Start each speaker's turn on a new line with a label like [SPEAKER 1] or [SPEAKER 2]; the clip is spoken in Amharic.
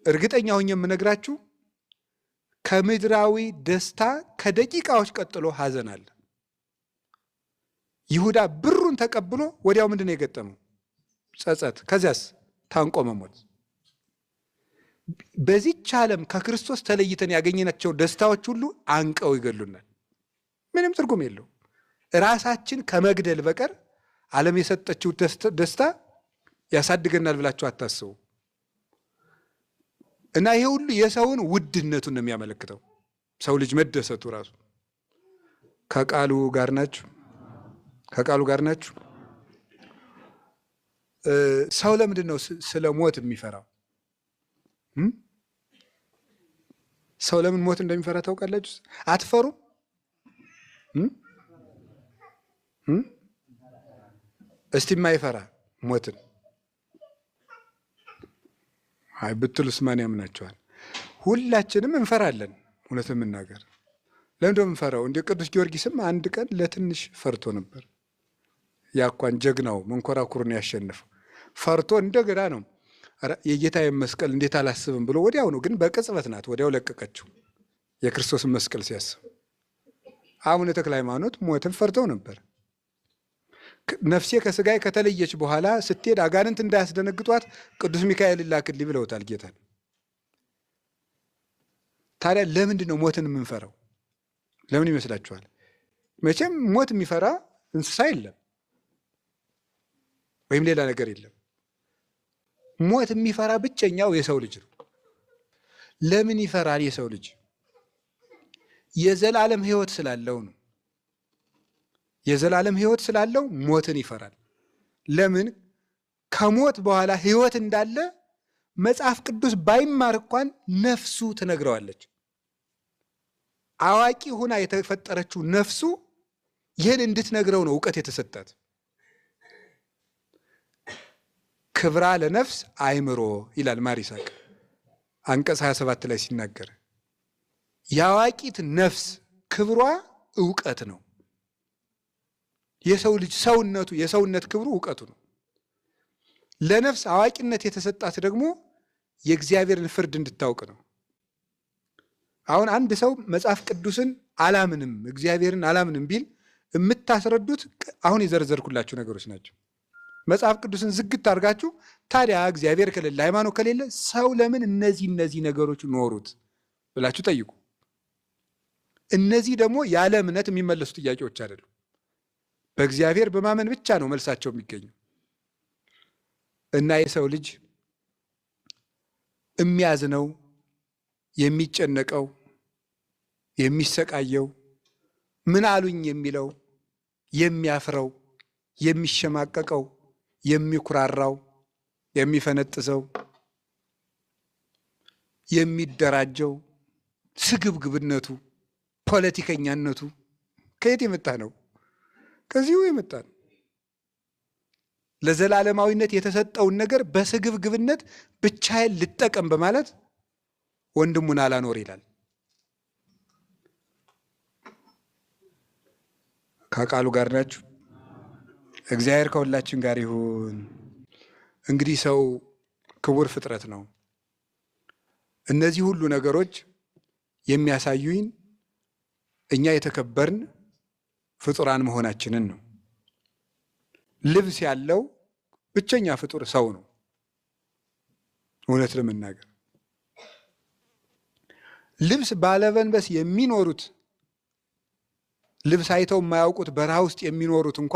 [SPEAKER 1] እርግጠኛ ሆኜ የምነግራችሁ ከምድራዊ ደስታ ከደቂቃዎች ቀጥሎ ሐዘን አለ። ይሁዳ ብሩን ተቀብሎ ወዲያው ምንድነው የገጠመው? ጸጸት። ከዚያስ ታንቆ መሞት። በዚህች ዓለም ከክርስቶስ ተለይተን ያገኘናቸው ደስታዎች ሁሉ አንቀው ይገሉናል። ምንም ትርጉም የለው። ራሳችን ከመግደል በቀር ዓለም የሰጠችው ደስታ ያሳድገናል ብላችሁ አታስቡ። እና ይሄ ሁሉ የሰውን ውድነቱን ነው የሚያመለክተው። ሰው ልጅ መደሰቱ ራሱ። ከቃሉ ጋር ናችሁ? ከቃሉ ጋር ናችሁ? ሰው ለምንድን ነው ስለ ሞት የሚፈራው? ሰው ለምን ሞት እንደሚፈራ ታውቃላችሁ? አትፈሩም? እስቲ የማይፈራ ሞትን አይ ብትሉስ ማን ያምናቸዋል? ሁላችንም እንፈራለን። እውነት የምናገር ለምን እንደምንፈራው እንደ ቅዱስ ጊዮርጊስም አንድ ቀን ለትንሽ ፈርቶ ነበር። ያኳን ጀግናው መንኮራኩርን ያሸነፈው ፈርቶ እንደገና ነው የጌታዬን መስቀል እንዴት አላስብም ብሎ ወዲያው ነው፣ ግን በቅጽበት ናት ወዲያው ለቀቀችው የክርስቶስን መስቀል ሲያስብ። አቡነ ተክለ ሃይማኖት ሞትን ፈርተው ነበር። ነፍሴ ከስጋዬ ከተለየች በኋላ ስትሄድ አጋንንት እንዳያስደነግጧት ቅዱስ ሚካኤል ላክልኝ ብለውታል ጌታን። ታዲያ ለምንድን ነው ሞትን የምንፈራው? ለምን ይመስላችኋል? መቼም ሞት የሚፈራ እንስሳ የለም ወይም ሌላ ነገር የለም። ሞት የሚፈራ ብቸኛው የሰው ልጅ ነው። ለምን ይፈራል የሰው ልጅ? የዘላለም ሕይወት ስላለው ነው። የዘላለም ሕይወት ስላለው ሞትን ይፈራል። ለምን? ከሞት በኋላ ሕይወት እንዳለ መጽሐፍ ቅዱስ ባይማር እንኳን ነፍሱ ትነግረዋለች። አዋቂ ሆና የተፈጠረችው ነፍሱ ይህን እንድትነግረው ነው እውቀት የተሰጣት። ክብራ ለነፍስ አእምሮ ይላል ማር ይስሐቅ አንቀጽ 27 ላይ ሲናገር፣ የአዋቂት ነፍስ ክብሯ እውቀት ነው። የሰው ልጅ ሰውነቱ የሰውነት ክብሩ እውቀቱ ነው። ለነፍስ አዋቂነት የተሰጣት ደግሞ የእግዚአብሔርን ፍርድ እንድታውቅ ነው። አሁን አንድ ሰው መጽሐፍ ቅዱስን አላምንም እግዚአብሔርን አላምንም ቢል የምታስረዱት አሁን የዘረዘርኩላችሁ ነገሮች ናቸው። መጽሐፍ ቅዱስን ዝግት አድርጋችሁ ታዲያ እግዚአብሔር ከሌለ ሃይማኖት ከሌለ ሰው ለምን እነዚህ ነገሮች ኖሩት ብላችሁ ጠይቁ። እነዚህ ደግሞ ያለ እምነት የሚመለሱ ጥያቄዎች አይደሉም። በእግዚአብሔር በማመን ብቻ ነው መልሳቸው የሚገኙ። እና የሰው ልጅ የሚያዝነው፣ የሚጨነቀው፣ የሚሰቃየው፣ ምን አሉኝ የሚለው፣ የሚያፍረው፣ የሚሸማቀቀው፣ የሚኩራራው፣ የሚፈነጥዘው፣ የሚደራጀው፣ ስግብግብነቱ፣ ፖለቲከኛነቱ ከየት የመጣ ነው? ከዚሁ የመጣ ነው። ለዘላለማዊነት የተሰጠውን ነገር በስግብግብነት ብቻዬን ልጠቀም በማለት ወንድሙን አላኖር ይላል። ከቃሉ ጋር ናችሁ? እግዚአብሔር ከሁላችን ጋር ይሁን። እንግዲህ ሰው ክቡር ፍጥረት ነው። እነዚህ ሁሉ ነገሮች የሚያሳዩኝ እኛ የተከበርን ፍጡራን መሆናችንን ነው። ልብስ ያለው ብቸኛ ፍጡር ሰው ነው። እውነት ለመናገር ልብስ ባለበንበስ የሚኖሩት ልብስ አይተው የማያውቁት በረሃ ውስጥ የሚኖሩት እንኳን